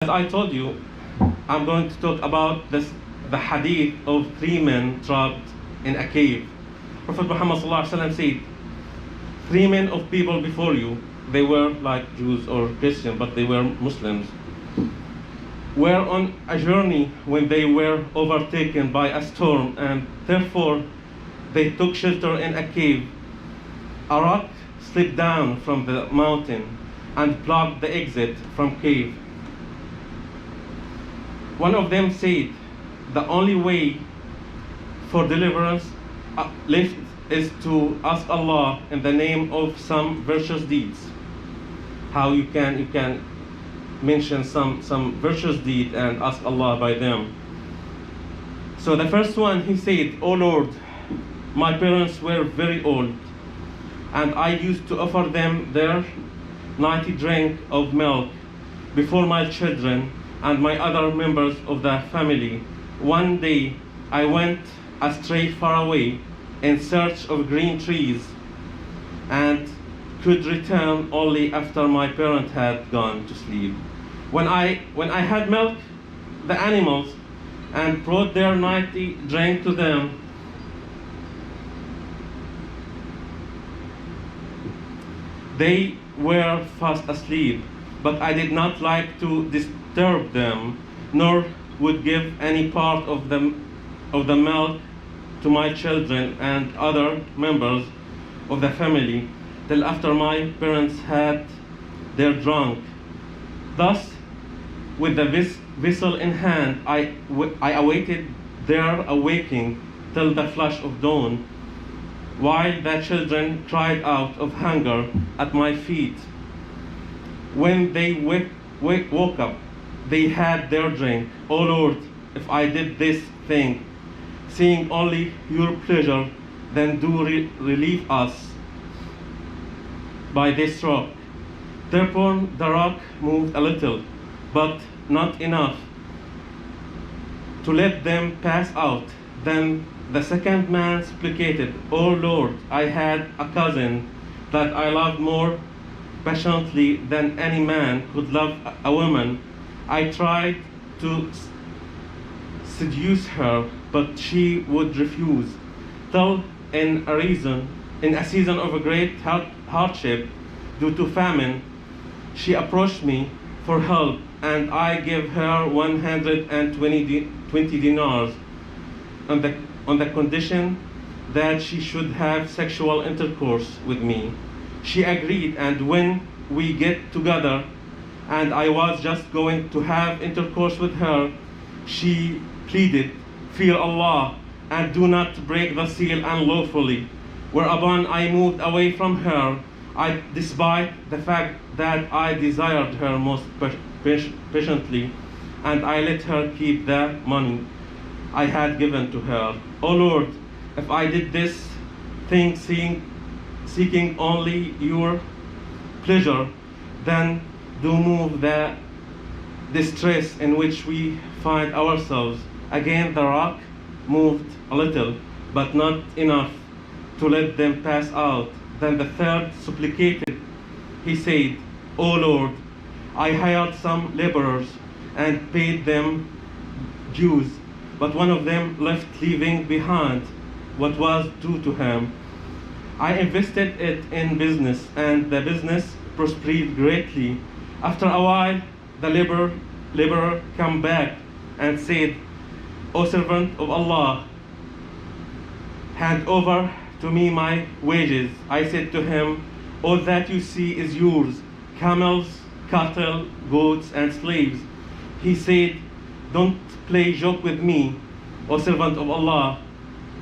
As I told you, I'm going to talk about the hadith of three men trapped in a cave. Prophet Muhammad ﷺ said, three men of people before you, they were like Jews or Christians, but they were Muslims, were on a journey when they were overtaken by a storm, and therefore they took shelter in a cave. A rock slipped down from the mountain and blocked the exit from cave. One of them said, the only way for deliverance left is to ask Allah in the name of some virtuous deeds. How you can mention some virtuous deed and ask Allah by them. So the first one, he said, "O Lord, my parents were very old, and I used to offer them their nightly drink of milk before my children and my other members of the family. One day I went astray far away in search of green trees and could return only after my parent had gone to sleep. When I had milked the animals and brought their nightly drink to them, they were fast asleep, but I did not like to disturb them, nor would give any part of the milk to my children and other members of the family till after my parents had their drunk. Thus, with the vessel in hand, I awaited their awaking till the flush of dawn, while the children cried out of hunger at my feet. When they woke up, they had their drink. O Lord, if I did this thing, seeing only your pleasure, then do relieve us by this rock." Thereupon the rock moved a little, but not enough to let them pass out. Then the second man supplicated, "O Lord, I had a cousin that I loved more passionately than any man could love a woman. I tried to seduce her, but she would refuse, till in a season of a great hardship due to famine, she approached me for help, and I gave her 120 dinars on the condition that she should have sexual intercourse with me. She agreed, and when we get together and I was just going to have intercourse with her, she pleaded, 'Fear Allah and do not break the seal unlawfully.' Whereupon I moved away from her, despite the fact that I desired her most patiently, and I let her keep the money I had given to her. O Lord, if I did this thing seeking only your pleasure, then do move the distress in which we find ourselves." Again the rock moved a little, but not enough to let them pass out. Then the third supplicated. He said, "O Lord, I hired some laborers and paid them dues, but one of them left, leaving behind what was due to him. I invested it in business, and the business prospered greatly. After a while, the laborer came back and said, 'O servant of Allah, hand over to me my wages.' I said to him, 'All that you see is yours, camels, cattle, goats, and slaves.' He said, 'Don't play joke with me, O servant of Allah.'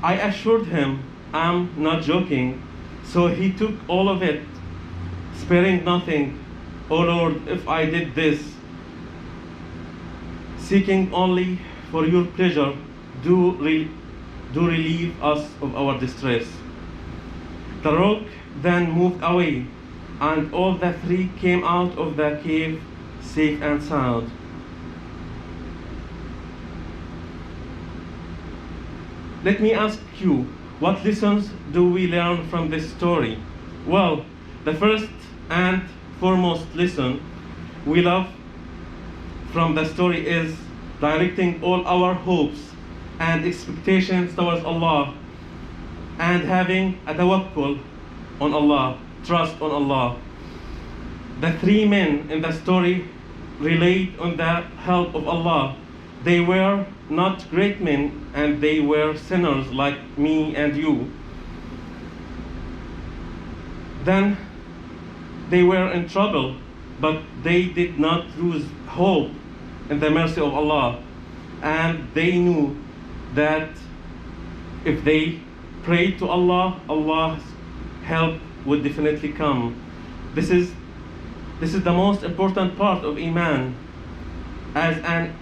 I assured him, 'I'm not joking.' So he took all of it, sparing nothing. O Lord, if I did this, seeking only for your pleasure, do relieve us of our distress." The rock then moved away, and all the three came out of the cave safe and sound. Let me ask you, what lessons do we learn from this story? Well, the first and foremost lesson, we love from the story is directing all our hopes and expectations towards Allah and having a tawakkul on Allah, trust on Allah. The three men in the story relate on the help of Allah. They were not great men and they were sinners like me and you. Then they were in trouble, but they did not lose hope in the mercy of Allah. And they knew that if they prayed to Allah, Allah's help would definitely come. This is the most important part of Iman, as an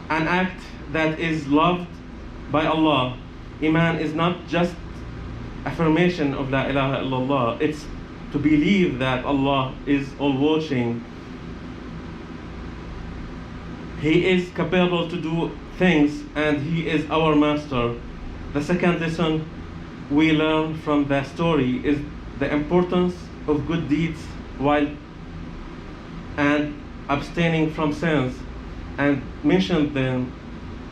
act that is loved by Allah. Iman is not just affirmation of La ilaha illallah, it's to believe that Allah is all watching. He is capable to do things and He is our master. The second lesson we learn from the story is the importance of good deeds while and abstaining from sins, and mention them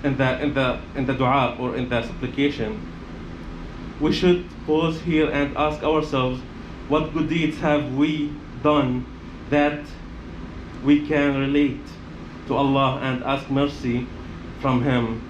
in the dua or in the supplication. We should pause here and ask ourselves, what good deeds have we done that we can relate to Allah and ask mercy from Him?